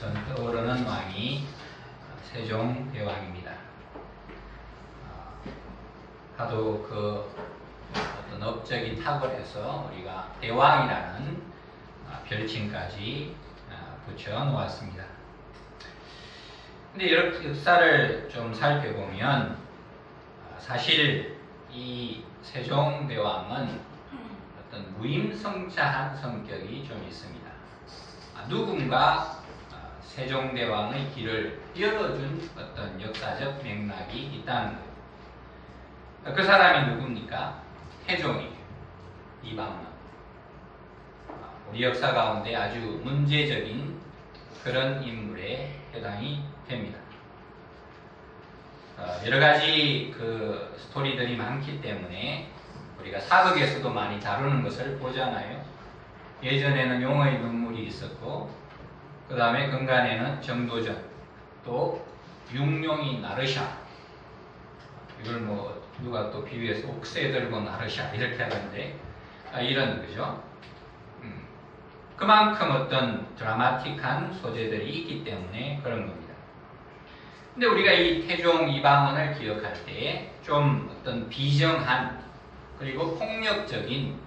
우선 떠오르는 왕이 세종대왕입니다. 하도 그 어떤 업적이 탁월해서 우리가 대왕이라는 별칭까지 붙여 놓았습니다. 근데 이렇게 역사를 좀 살펴보면 사실 이 세종대왕은 어떤 무임승차한 성격이 좀 있습니다. 누군가 세종대왕의 길을 열어준 어떤 역사적 맥락이 있다는 거예요. 그 사람이 누굽니까? 태종이에요. 이방원. 우리 역사 가운데 아주 문제적인 그런 인물에 해당이 됩니다. 여러 가지 그 스토리들이 많기 때문에 우리가 사극에서도 많이 다루는 것을 보잖아요. 예전에는 용의 눈물이 있었고, 그 다음에 근간에는 정도전, 또 육룡이 나르샤. 이걸 뭐 누가 또 비유해서 옥새 들고 나르샤 이렇게 하는데 이런 거죠. 그만큼 어떤 드라마틱한 소재들이 있기 때문에 그런 겁니다. 근데 우리가 이 태종 이방원을 기억할 때 좀 어떤 비정한 그리고 폭력적인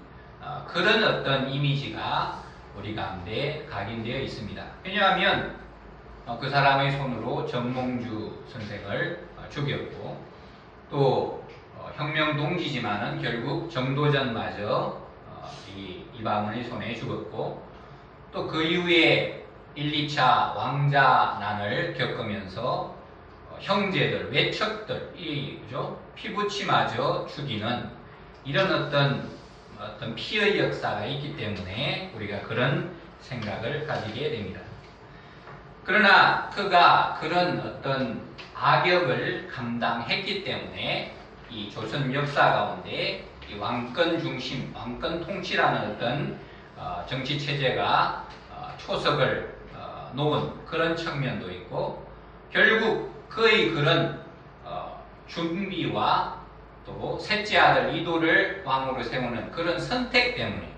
그런 어떤 이미지가 우리 가운데 각인되어 있습니다. 왜냐하면 그 사람의 손으로 정몽주 선생을 죽였고, 또 혁명 동지지만은 결국 정도전마저 이방원의 손에 죽었고, 또 그 이후에 1, 2차 왕자난을 겪으면서 형제들, 외척들, 그죠? 피부치마저 죽이는 이런 어떤 피의 역사가 있기 때문에 우리가 그런 생각을 가지게 됩니다. 그러나 그가 그런 어떤 악역을 감당했기 때문에 이 조선 역사 가운데 이 왕권 중심, 왕권 통치라는 어떤 정치 체제가 초석을 놓은 그런 측면도 있고, 결국 그의 그런 준비와 또 셋째 아들 이도를 왕으로 세우는 그런 선택 때문에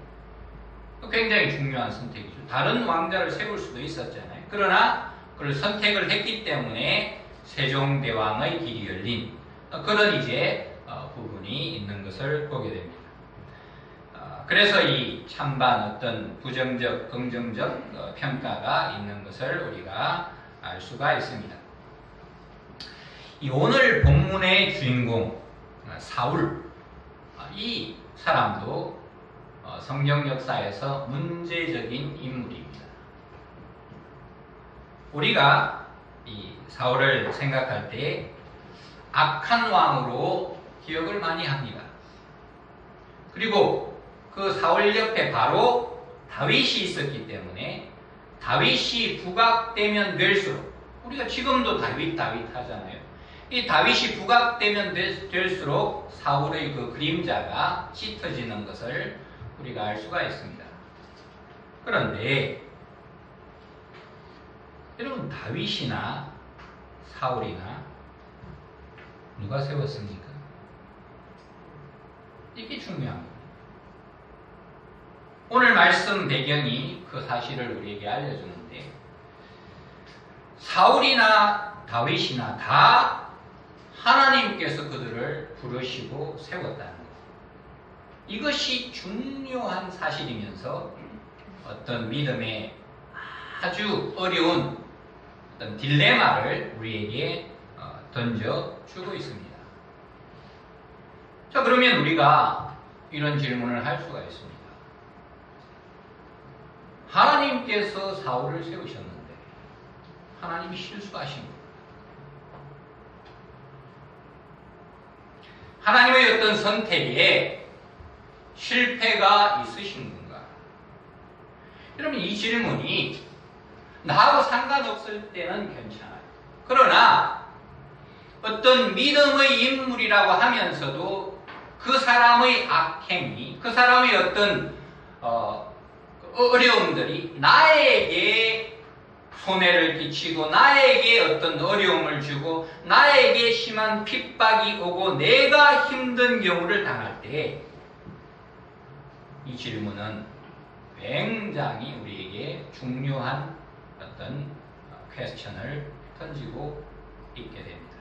굉장히 중요한 선택이죠. 다른 왕자를 세울 수도 있었잖아요. 그러나 그걸 선택을 했기 때문에 세종대왕의 길이 열린 그런 이제 부분이 있는 것을 보게 됩니다. 그래서 이 찬반 어떤 부정적, 긍정적 평가가 있는 것을 우리가 알 수가 있습니다. 이 오늘 본문의 주인공 사울, 이 사람도 성경 역사에서 문제적인 인물입니다. 우리가 이 사울을 생각할 때 악한 왕으로 기억을 많이 합니다. 그리고 그 사울 옆에 바로 다윗이 있었기 때문에 다윗이 부각되면 될수록, 우리가 지금도 다윗 하잖아요. 이 다윗이 부각되면 될수록 사울의 그 그림자가 짙어지는 것을 우리가 알 수가 있습니다. 그런데 여러분, 다윗이나 사울이나 누가 세웠습니까? 이게 중요한 겁니다. 오늘 말씀 배경이 그 사실을 우리에게 알려주는데, 사울이나 다윗이나 다 하나님께서 그들을 부르시고 세웠다는 것. 이것이 중요한 사실이면서 어떤 믿음의 아주 어려운 어떤 딜레마를 우리에게 던져주고 있습니다. 자, 그러면 우리가 이런 질문을 할 수가 있습니다. 하나님께서 사울을 세우셨는데 하나님이 실수하신 것, 하나님의 어떤 선택에 실패가 있으신 건가? 여러분, 이 질문이 나하고 상관없을 때는 괜찮아요. 그러나 어떤 믿음의 인물이라고 하면서도 그 사람의 악행이, 그 사람의 어떤 어려움들이 나에게 손해를 끼치고 나에게 어떤 어려움을 주고 나에게 심한 핍박이 오고 내가 힘든 경우를 당할 때 이 질문은 굉장히 우리에게 중요한 어떤 퀘스천을 던지고 있게 됩니다.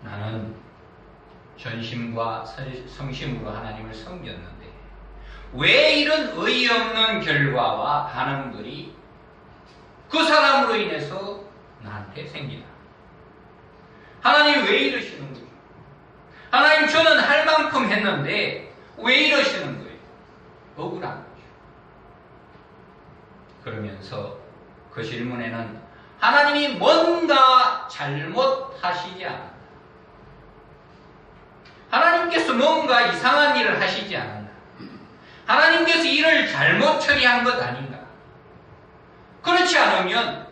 나는 전심과 성심으로 하나님을 섬겼는데 왜 이런 어이없는 결과와 반응들이 그 사람으로 인해서 나한테 생기나? 하나님 왜 이러시는 거죠? 하나님 저는 할 만큼 했는데 왜 이러시는 거예요? 억울한 거죠. 그러면서 그 질문에는 하나님이 뭔가 잘못하시지 않았나? 하나님께서 뭔가 이상한 일을 하시지 않았나? 하나님께서 일을 잘못 처리한 것 아닌가? 그렇지 않으면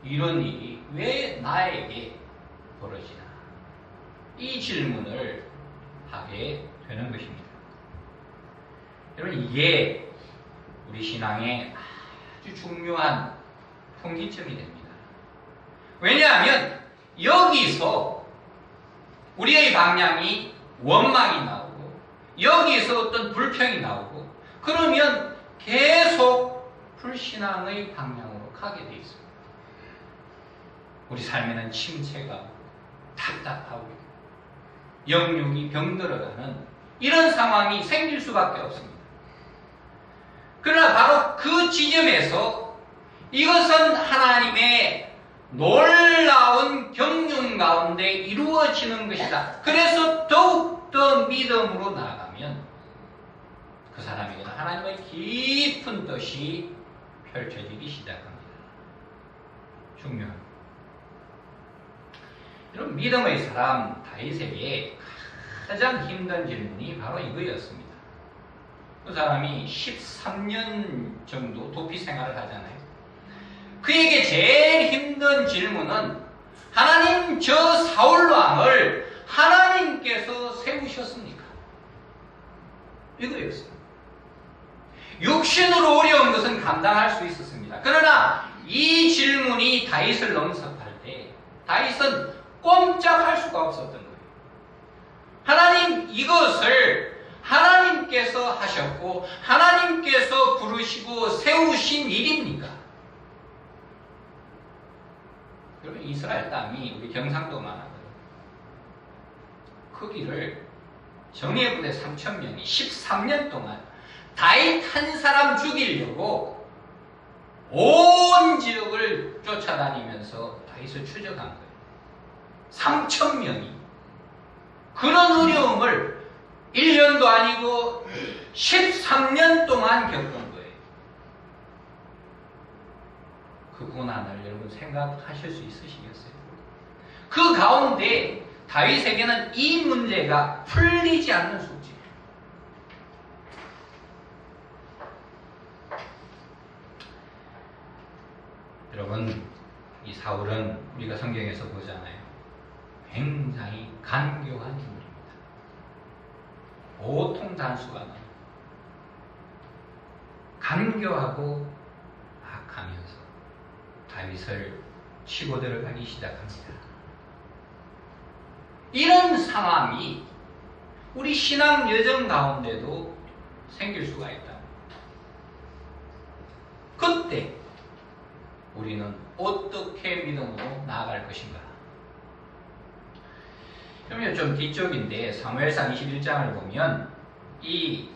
이런 일이 왜 나에게 벌어지나? 이 질문을 하게 되는 것입니다. 여러분, 이게 우리 신앙의 아주 중요한 통기점이 됩니다. 왜냐하면 여기서 우리의 방향이 원망이 나오고 여기서 어떤 불평이 나오고 그러면 계속 불신앙의 방향으로 가게 돼 있습니다. 우리 삶에는 침체가 답답하고 영육이 병들어가는 이런 상황이 생길 수밖에 없습니다. 그러나 바로 그 지점에서 이것은 하나님의 놀라운 경륜 가운데 이루어지는 것이다. 그래서 더욱더 믿음으로 나아가면 그 사람에게는 하나님의 깊은 뜻이 펼쳐지기 시작합니다. 중요합니다. 이런 믿음의 사람 다윗에게 가장 힘든 질문이 바로 이거였습니다. 그 사람이 13년 정도 도피 생활을 하잖아요. 그에게 제일 힘든 질문은 하나님, 저 사울왕을 하나님께서 세우셨습니까? 이거였어요. 육신으로 어려운 것은 감당할 수 있었습니다. 그러나 이 질문이 다윗을 넘석할 때 다윗은 꼼짝할 수가 없었던 거예요. 하나님, 이것을 하나님께서 하셨고 하나님께서 부르시고 세우신 일입니까? 여러분, 이스라엘 땅이 우리 경상도만 하거든요. 크기를 정예부대 3,000명이 13년 동안 다윗 한 사람 죽이려고 온 지역을 쫓아다니면서 다윗을 추적한 거예요. 3,000명이 그런 어려움을 1년도 아니고 13년 동안 겪은 거예요. 그 고난을 여러분 생각하실 수 있으시겠어요? 그 가운데 다윗에게는 이 문제가 풀리지 않는 숙제예요. 여러분, 이 사울은 우리가 성경에서 보잖아요. 굉장히 간교한 인물입니다. 보통 단수가 아니에요. 간교하고 악하면서 다윗을 치고 들어가기 시작합니다. 이런 상황이 우리 신앙 여정 가운데도 생길 수가 있다. 그때 우리는 어떻게 믿음으로 나아갈 것인가? 그러면 좀 뒤쪽인데 사무엘상 21장을 보면 이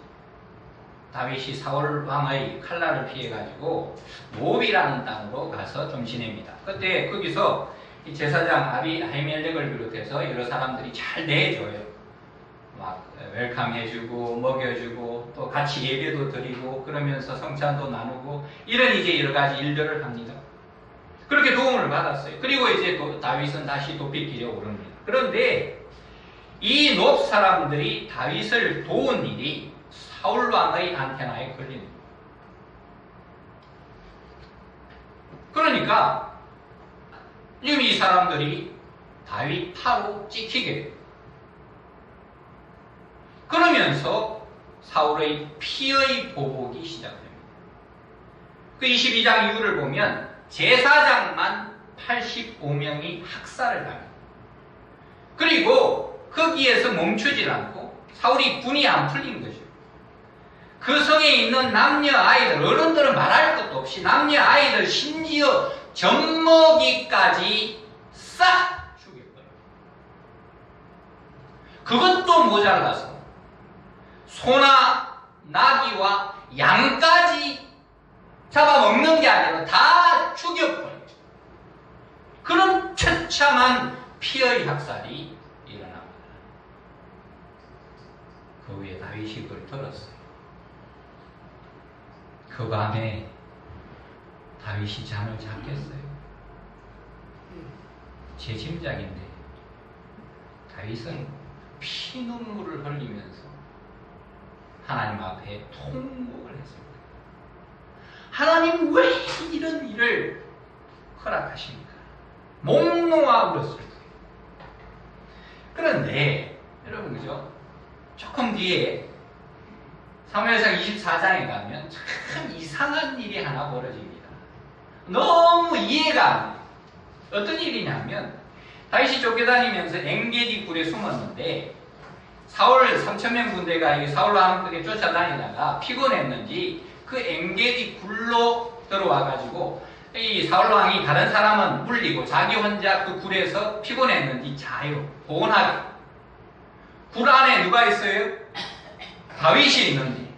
다윗이 사울 왕의 칼날을 피해가지고 모압이라는 땅으로 가서 좀 지냅니다. 그때 거기서 이 제사장 아히멜렉을 비롯해서 여러 사람들이 잘 대해줘요. 막 웰컴 해주고 먹여주고 또 같이 예배도 드리고 그러면서 성찬도 나누고 이런 이제 여러 가지 일들을 합니다. 그렇게 도움을 받았어요. 그리고 이제 또 다윗은 다시 도피길에 오릅니다. 그런데 이 높 사람들이 다윗을 도운 일이 사울 왕의 안테나에 걸립니다. 그러니까 지금 이 사람들이 다윗 타로 찍히게 돼요. 그러면서 사울의 피의 보복이 시작됩니다. 그 22장 이후를 보면 제사장만 85명이 학살을 합니다. 그리고 거기에서 멈추질 않고 사울이 분이 안 풀린 거죠. 그 성에 있는 남녀 아이들, 어른들은 말할 것도 없이 남녀 아이들 심지어 젖먹이까지 싹 죽여버려요. 그것도 모자라서 소나 나귀와 양까지 잡아먹는 게 아니라 다 죽여버려요. 그런 처참한 피의 학살이 일어납니다. 그 후에 다윗이 그걸 들었어요. 그 밤에 다윗이 잠을 잤겠어요? 제 짐작인데 다윗은 피눈물을 흘리면서 하나님 앞에 통곡을 했습니다. 하나님 왜 이런 일을 허락하십니까? 목 놓아 울었을 거예요. 그런데 여러분 그죠? 조금 뒤에 사무엘상 24장에 가면 참 이상한 일이 하나 벌어집니다. 너무 이해가 안 돼요. 어떤 일이냐면 다윗이 쫓겨다니면서 엥게디 굴에 숨었는데 사울 3,000명 군대가 사울과 함께 쫓아다니다가 피곤했는지 그 엥게디 굴로 들어와가지고 이 사울 왕이 다른 사람은 물리고 자기 혼자 그 굴에서 피곤했는지 자요. 고온하게. 굴 안에 누가 있어요? 다윗이 있는데.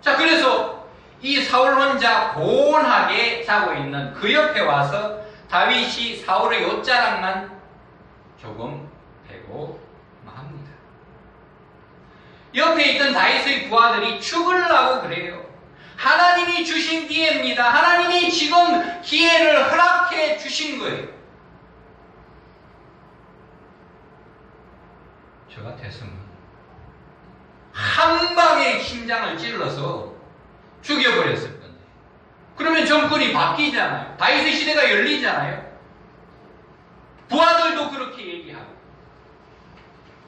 자, 그래서 이 사울 혼자 고온하게 자고 있는 그 옆에 와서 다윗이 사울의 옷자락만 조금 베고 합니다. 옆에 있던 다윗의 부하들이 죽으려고 그래요. 하나님이 주신 기회입니다. 하나님이 지금 기회를 허락해 주신 거예요. 저 같았으면 한 방에 심장을 찔러서 죽여버렸을 건데. 그러면 정권이 바뀌잖아요. 다윗의 시대가 열리잖아요. 부하들도 그렇게 얘기하고.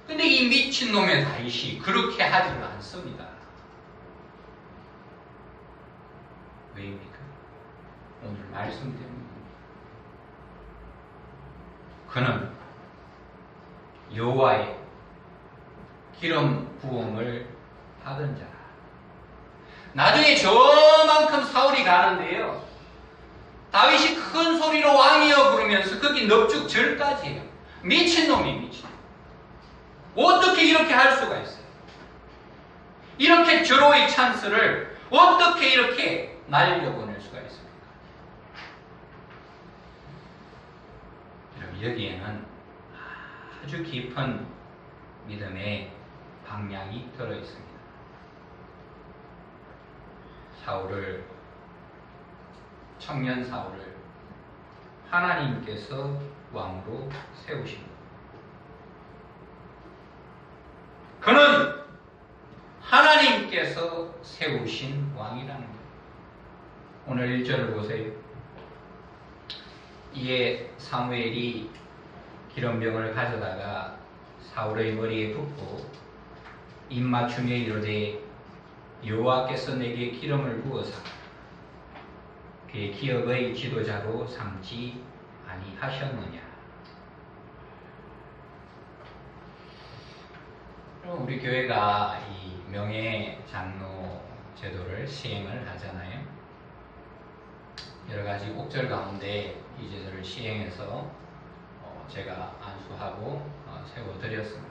근데 이 미친놈의 다윗이 그렇게 하지를 않습니다. 왜입니까? 오늘 말씀 때문입니다. 그는 여호와의 기름 부음을 받은 자라. 나중에 저만큼 사울이 가는데요. 다윗이 큰 소리로 왕이여 부르면서 거기 넙죽절까지 해요. 미친놈이 미친놈. 어떻게 이렇게 할 수가 있어요? 이렇게 절호의 찬스를 어떻게 이렇게 날려보낼 수가 있습니까? 여러분, 여기에는 아주 깊은 믿음의 방향이 들어있습니다. 청년 사울을 하나님께서 왕으로 세우신 것. 그는 하나님께서 세우신 왕이라는 것. 오늘 1절을 보세요. 이에 사무엘이 기름병을 가져다가 사울의 머리에 붓고 입맞춤에 이르되 여호와께서 내게 기름을 부어사 그의 기업의 지도자로 삼지 아니하셨느냐. 우리 교회가 이 명예 장로 제도를 시행을 하잖아요. 여러 가지 옥절 가운데 이 제도를 시행해서 제가 안수하고 세워드렸습니다.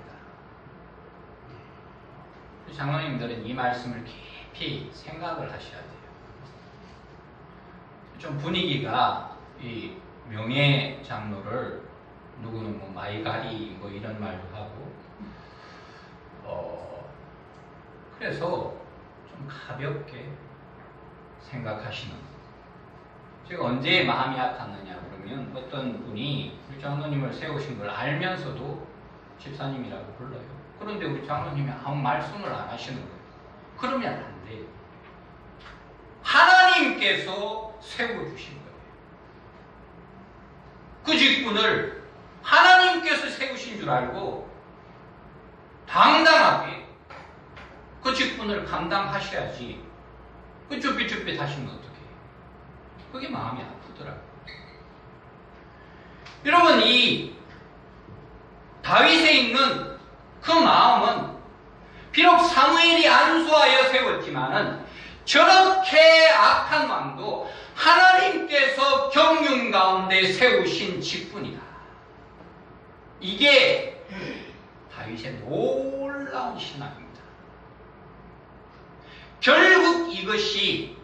장로님들은 이 말씀을 깊이 생각을 하셔야 돼요. 좀 분위기가 이 명예 장로를 누구는 뭐 마이가리 뭐 이런 말도 하고 그래서 좀 가볍게 생각하시는. 제가 언제 마음이 아팠느냐 그러면 어떤 분이 우리 장로님을 세우신 걸 알면서도 집사님이라고 불러요. 그런데 우리 장로님이 아무 말씀을 안 하시는 거예요. 그러면 안 돼요. 하나님께서 세워주신 거예요. 그 직분을 하나님께서 세우신 줄 알고 당당하게 그 직분을 감당하셔야지. 그 쭈삣쭈삣 하시면 어떡해요? 그게 마음이 아프더라고요. 여러분, 이 다윗에 있는 그 마음은 비록 사무엘이 안수하여 세웠지만은 저렇게 악한 왕도 하나님께서 경륜 가운데 세우신 직분이다. 이게 다윗의 놀라운 신앙입니다. 결국 이것이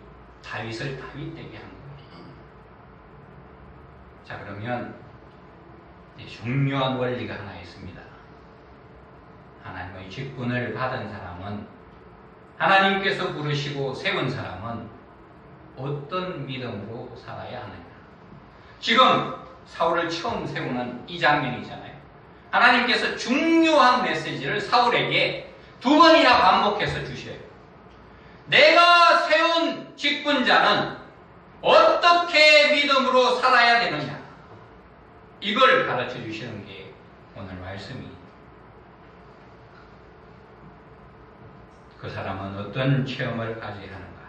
다윗을 다윗 되게 한 거예요. 자, 그러면 중요한 원리가 하나 있습니다. 하나님의 직분을 받은 사람은, 하나님께서 부르시고 세운 사람은 어떤 믿음으로 살아야 하느냐. 지금 사울을 처음 세우는 이 장면이잖아요. 하나님께서 중요한 메시지를 사울에게 2번이나 반복해서 주셔요. 내가 세운 직분자는 어떻게 믿음으로 살아야 되느냐. 이걸 가르쳐 주시는 게 오늘 말씀입니다. 그 사람은 어떤 체험을 가져야 하는가?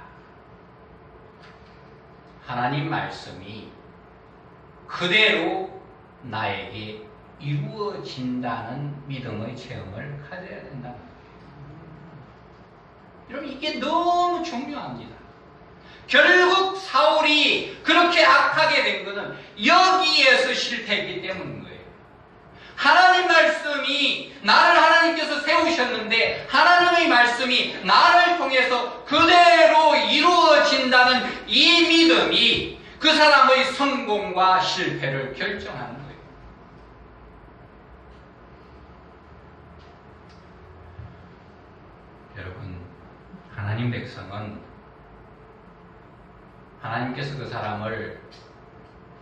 하나님 말씀이 그대로 나에게 이루어진다는 믿음의 체험을 가져야 된다. 여러분, 이게 너무 중요합니다. 결국 사울이 그렇게 악하게 된 것은 여기에서 실패했기 때문인 거예요. 하나님 말씀이 나를 하나님께서 세우셨는데 하나님의 말씀이 나를 통해서 그대로 이루어진다는 이 믿음이 그 사람의 성공과 실패를 결정하는 거예요. 여러분, 하나님 백성은 하나님께서 그 사람을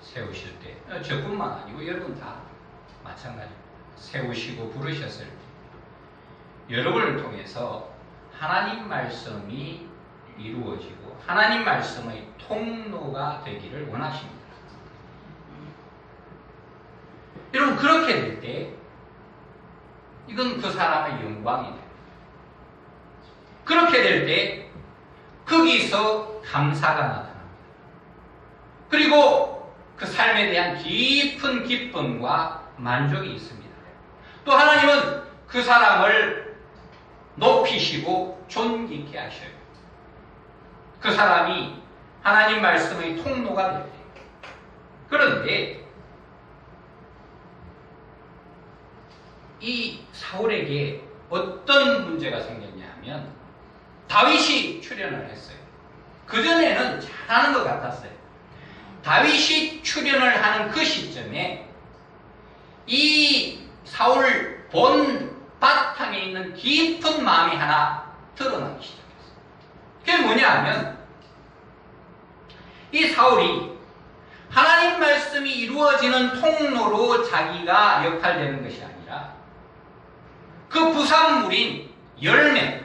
세우실 때, 저뿐만 아니고 여러분 다 마찬가지입니다. 세우시고 부르셨을 때 여러분을 통해서 하나님 말씀이 이루어지고 하나님 말씀의 통로가 되기를 원하십니다. 여러분, 그렇게 될 때 이건 그 사람의 영광이 돼요. 그렇게 될 때 거기서 감사가 나타납니다. 그리고 그 삶에 대한 깊은 기쁨과 만족이 있습니다. 또 하나님은 그 사람을 높이시고 존귀케 하셔요. 그 사람이 하나님 말씀의 통로가 될 때. 그런데 이 사울에게 어떤 문제가 생겼냐 하면 다윗이 출현을 했어요. 그전에는 잘하는 것 같았어요. 다윗이 출현을 하는 그 시점에 이 사울 본 바탕에 있는 깊은 마음이 하나 드러나기 시작했어요. 그게 뭐냐 하면 이 사울이 하나님 말씀이 이루어지는 통로로 자기가 역할되는 것이 아니라 그 부산물인 열매,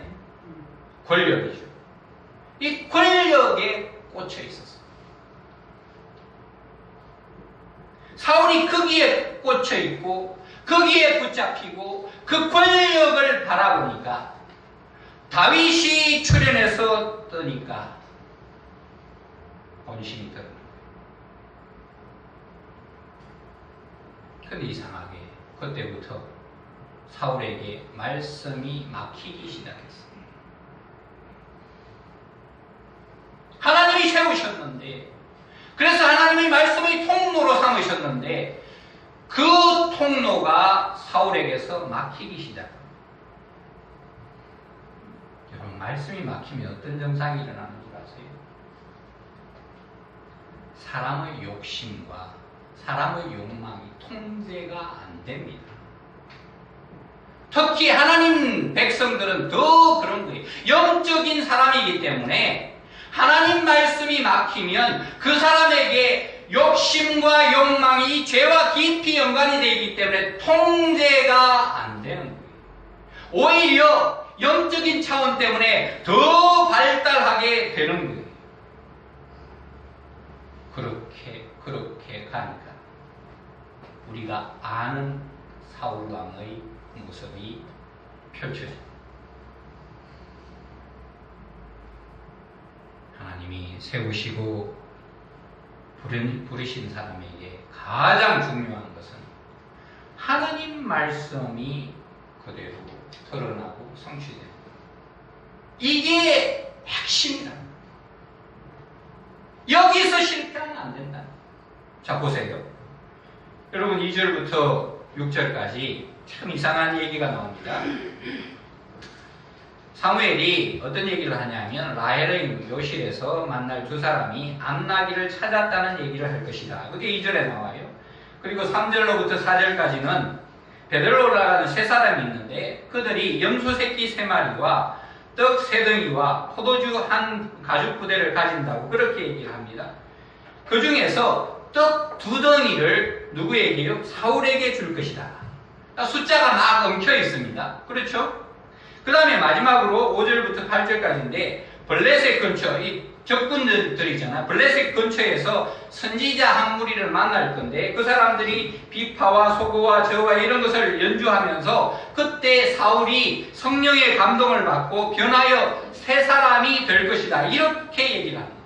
권력이죠. 이 권력에 꽂혀 있었어요. 사울이 거기에 꽂혀 있고 거기에 붙잡히고 그 권력을 바라보니까 다윗이 출현해서 뜨니까 본심이 드러나요. 근데 이상하게 그때부터 사울에게 말씀이 막히기 시작했어요. 하나님이 세우셨는데, 그래서 하나님의 말씀의 통로로 삼으셨는데 그 통로가 사울에게서 막히기 시작합니다. 여러분, 말씀이 막히면 어떤 증상이 일어나는 줄 아세요? 사람의 욕심과 사람의 욕망이 통제가 안 됩니다. 특히 하나님 백성들은 더 그런 거예요. 영적인 사람이기 때문에 하나님 말씀이 막히면 그 사람에게 욕심과 욕망이 죄와 깊이 연관이 되기 때문에 통제가 안 되는 거예요. 오히려 영적인 차원 때문에 더 발달하게 되는 거예요. 그렇게 가니까 우리가 아는 사울왕의 모습이 펼쳐집니다. 하나님이 세우시고 부르신 사람에게 가장 중요한 것은 하나님 말씀이 그대로 드러나고 성취되는 거예요. 이게 핵심이다. 여기서 실패하면 안 된다. 자, 보세요. 여러분 2절부터 6절까지 참 이상한 얘기가 나옵니다. 사무엘이 어떤 얘기를 하냐면 라헬의 묘실에서 만날 두 사람이 암나기를 찾았다는 얘기를 할 것이다. 그게 2절에 나와요. 그리고 3절로부터 4절까지는 베들로 올라가는 세 사람이 있는데 그들이 염소 새끼 3마리와 떡 3덩이와 포도주 한 가죽 부대를 가진다고 그렇게 얘기를 합니다. 그 중에서 떡 2덩이를 누구에게요? 사울에게 줄 것이다. 숫자가 막 엉켜 있습니다. 그렇죠? 그 다음에 마지막으로 5절부터 8절까지인데 블레셋 근처, 이 적군들 있잖아요. 블레셋 근처에서 선지자 한 무리를 만날 건데 그 사람들이 비파와 소고와 저와 이런 것을 연주하면서 그때 사울이 성령의 감동을 받고 변하여 새 사람이 될 것이다. 이렇게 얘기를 합니다.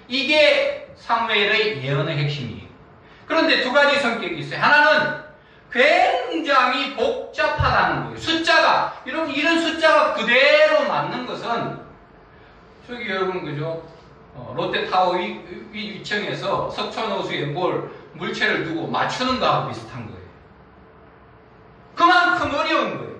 이게 사무엘의 예언의 핵심이에요. 그런데 두 가지 성격이 있어요. 하나는 굉장히 복잡하다는 거예요. 숫자가, 이런 숫자가 그대로 맞는 것은 저기 여러분 그죠? 롯데타워 위층에서 석촌호수에 물체를 두고 맞추는 거하고 비슷한 거예요. 그만큼 어려운 거예요.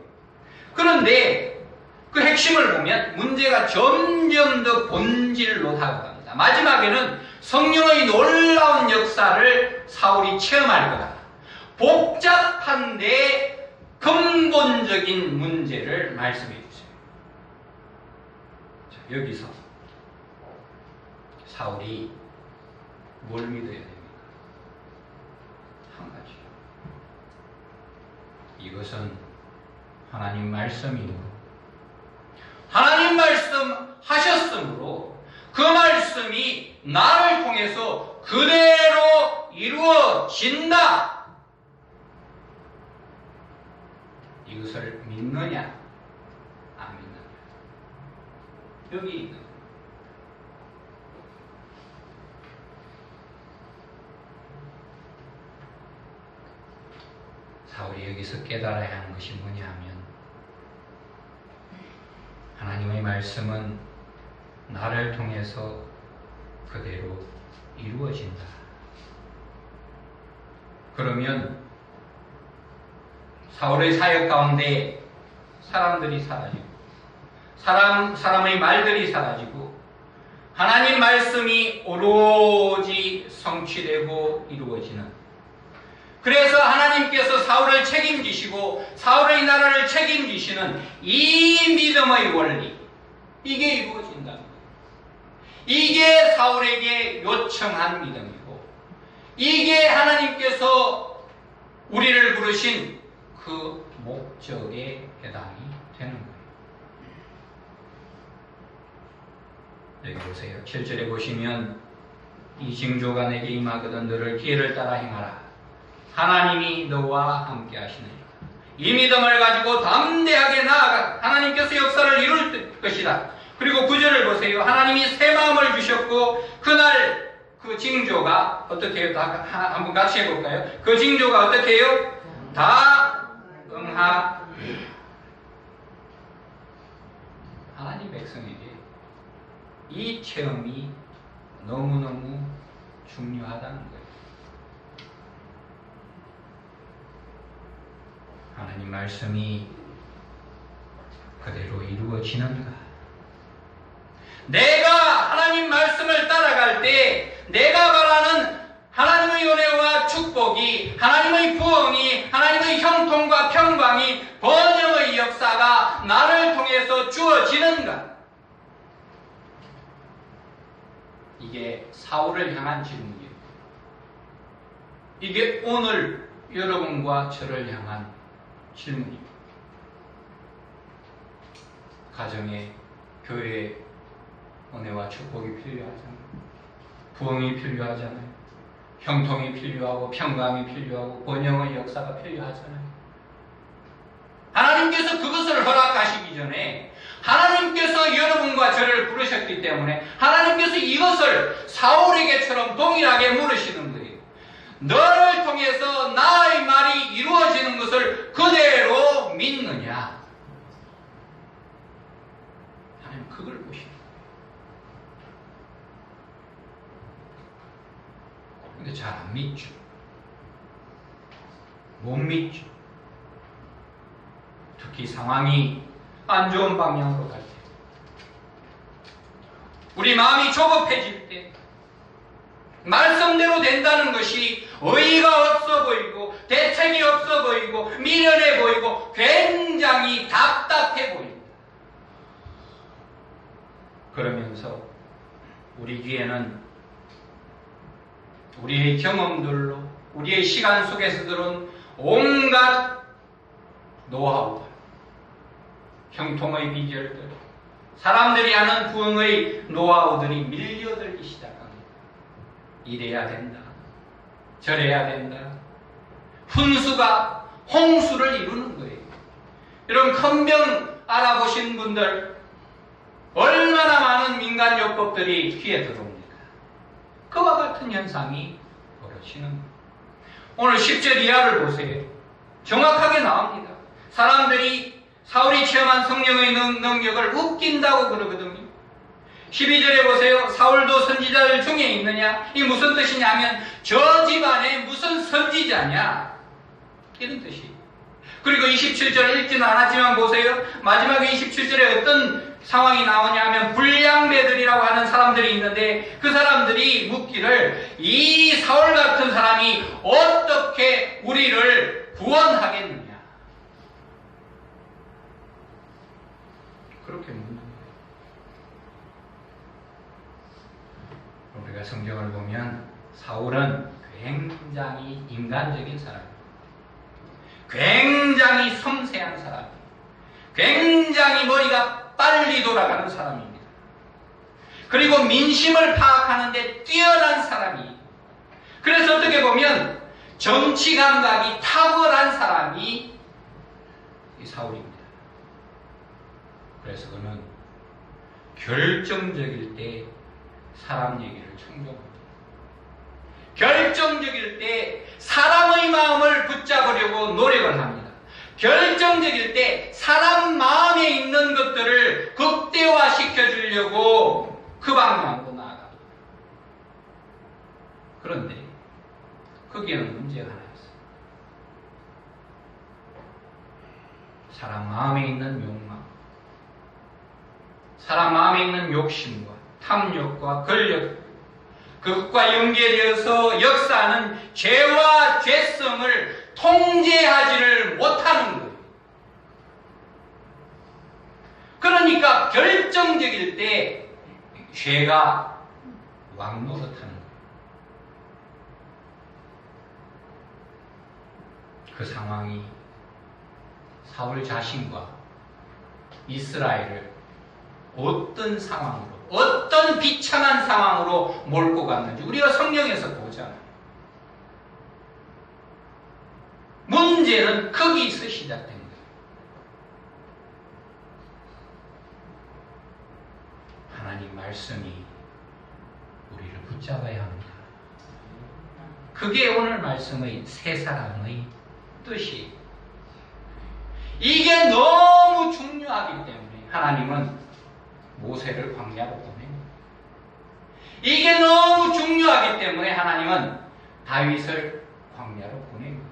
그런데 그 핵심을 보면 문제가 점점 더 본질로 다가갑니다. 마지막에는 성령의 놀라운 역사를 사울이 체험할 거다. 복잡한데 근본적인 문제를 말씀해 주세요. 자, 여기서 사울이 뭘 믿어야 됩니까? 한 가지. 이것은 하나님 말씀이므로 하나님 말씀 하셨으므로 그 말씀이 나를 통해서 그대로 이루어진다. 이것을 믿느냐 안 믿느냐 여기 있는 거예요. 사울이 여기서 깨달아야 하는 것이 뭐냐 하면 하나님의 말씀은 나를 통해서 그대로 이루어진다. 그러면 사울의 사역 가운데 사람들이 사라지고 사람의 말들이 사라지고 하나님 말씀이 오로지 성취되고 이루어지는, 그래서 하나님께서 사울을 책임지시고 사울의 나라를 책임지시는 이 믿음의 원리, 이게 이루어진다는 거예요. 이게 사울에게 요청한 믿음이고 이게 하나님께서 우리를 부르신 그 목적에 해당이 되는 거예요. 여기 보세요. 7절에 보시면 이 징조가 내게 임하거든 너를 기회를 따라 행하라. 하나님이 너와 함께 하시느니라. 이 믿음을 가지고 담대하게 나아가 하나님께서 역사를 이룰 것이다. 그리고 9절을 보세요. 하나님이 새 마음을 주셨고 그날 그 징조가 어떻게 해요? 다 한번 같이 해볼까요? 그 징조가 어떻게 해요? 다 응하. 하나님 백성에게 이 체험이 너무너무 중요하다는 거예요. 하나님 말씀이 그대로 이루어지는가? 내가 하나님 말씀을 따라갈 때 내가 바라는 하나님의 은혜와 축복이, 하나님의 부흥이, 하나님의 형통과 평강이, 번영의 역사가 나를 통해서 주어지는가? 이게 사울을 향한 질문이에요. 이게 오늘 여러분과 저를 향한 질문입니다. 가정에, 교회에 은혜와 축복이 필요하잖아요. 부흥이 필요하잖아요. 형통이 필요하고 평강이 필요하고 번영의 역사가 필요하잖아요. 하나님께서 그것을 허락하시기 전에 하나님께서 여러분과 저를 부르셨기 때문에 하나님께서 이것을 사울에게처럼 동일하게 물으시는 거예요. 너를 통해서 나의 말이 이루어지는 것을 그대로 믿느냐? 하나님 그걸 근데 잘 안 믿죠. 못 믿죠. 특히 상황이 안 좋은 방향으로 갈 때, 우리 마음이 조급해질 때, 말씀대로 된다는 것이 의의가 없어 보이고 대책이 없어 보이고 미련해 보이고 굉장히 답답해 보입니다. 그러면서 우리 귀에는 우리의 경험들로, 우리의 시간 속에서 들은 온갖 노하우들, 형통의 비결들, 사람들이 하는 부흥의 노하우들이 밀려들기 시작합니다. 이래야 된다, 저래야 된다. 훈수가 홍수를 이루는 거예요. 이런 큰 병 알아보신 분들, 얼마나 많은 민간요법들이 귀에 들어옵니까? 그와 같은 현상이 벌어지는 거예요. 오늘 10절 이하를 보세요. 정확하게 나옵니다. 사람들이 사울이 체험한 성령의 능력을 웃긴다고 그러거든요. 12절에 보세요. 사울도 선지자들 중에 있느냐? 이 무슨 뜻이냐면 저 집안에 무슨 선지자냐? 이런 뜻이에요. 그리고 27절 읽지는 않았지만 보세요. 마지막에 27절에 어떤 상황이 나오냐면 불량배들이라고 하는 사람들이 있는데 그 사람들이 묻기를 이 사울 같은 사람이 어떻게 우리를 구원하겠느냐? 그렇게 묻는 거예요. 우리가 성경을 보면 사울은 굉장히 인간적인 사람입니다. 굉장히 섬세한 사람입니다. 굉장히 머리가 빨리 돌아가는 사람입니다. 그리고 민심을 파악하는데 뛰어난 사람이, 그래서 어떻게 보면 정치 감각이 탁월한 사람이 이 사울입니다. 그래서 그는 결정적일 때 사람 얘기를 충족합니다. 결정적일 때 사람의 마음을 붙잡으려고 노력을 합니다. 결정적일 때 사람 마음에 있는 것들을 극대화시켜 주려고 그 방향으로 나아갑니다. 그런데 거기에는 문제가 하나 있어요. 사람 마음에 있는 욕망, 사람 마음에 있는 욕심과 탐욕과 권력, 그것과 연계되어서 역사하는 죄와 죄성을 통제하지를 못하는 거예요. 그러니까 결정적일 때 죄가 왕노릇하는 거예요. 그 상황이 사울 자신과 이스라엘을 어떤 상황으로, 어떤 비참한 상황으로 몰고 갔는지 우리가 성경에서 보잖아요. 문제는 거기서 시작된 거예요. 하나님 말씀이 우리를 붙잡아야 합니다. 그게 오늘 말씀의 새 사랑의 뜻이에요. 이게 너무 중요하기 때문에 하나님은 모세를 광야로 보냅니다. 이게 너무 중요하기 때문에 하나님은 다윗을 광야로 보냅니다.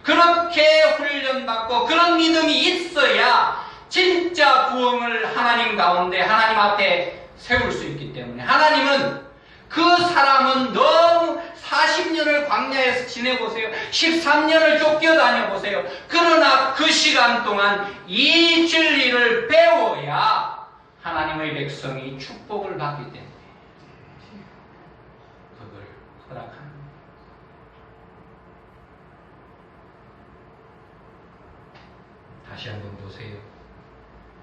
그렇게 훈련받고 그런 믿음이 있어야 진짜 부흥을 하나님 가운데 하나님 앞에 세울 수 있기 때문에 하나님은 그 사람은 너무 40년을 광야에서 지내보세요. 13년을 쫓겨다녀보세요. 그러나 그 시간 동안 이 진리를 배워야 하나님의 백성이 축복을 받기 때문에 그걸 허락합니다. 다시 한번 보세요.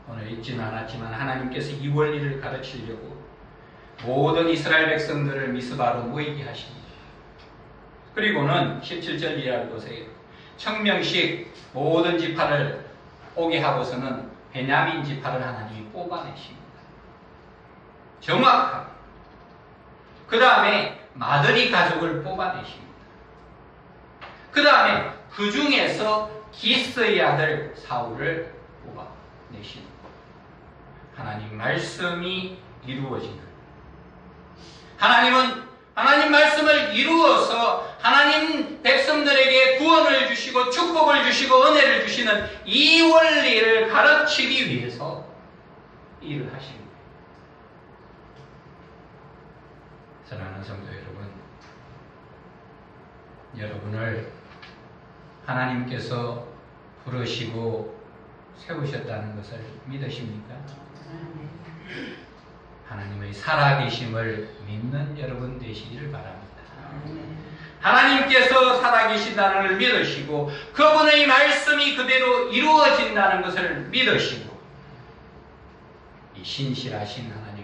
오늘 읽지는 않았지만 하나님께서 이 원리를 가르치려고 모든 이스라엘 백성들을 미스바로 모이게 하십니다. 그리고는 17절 이하를 보세요. 청명식 모든 지파를 오게 하고서는 베냐민 지파를 하나님이 뽑아내십니다. 정확하게. 그 다음에 마드리 가족을 뽑아내십니다. 그 다음에 그 중에서 기스의 아들 사울을 뽑아내십니다. 하나님 말씀이 이루어지는, 하나님은 하나님 말씀을 이루어서 하나님 백성들에게 구원을 주시고 축복을 주시고 은혜를 주시는 이 원리를 가르치기 위해서 일을 하신 거예요. 사랑하는 성도 여러분, 여러분을 하나님께서 부르시고 세우셨다는 것을 믿으십니까? 하나님의 살아계심을 믿는 여러분 되시기를 바랍니다. 하나님께서 살아계신다는 것을 믿으시고 그분의 말씀이 그대로 이루어진다는 것을 믿으시고 이 신실하신 하나님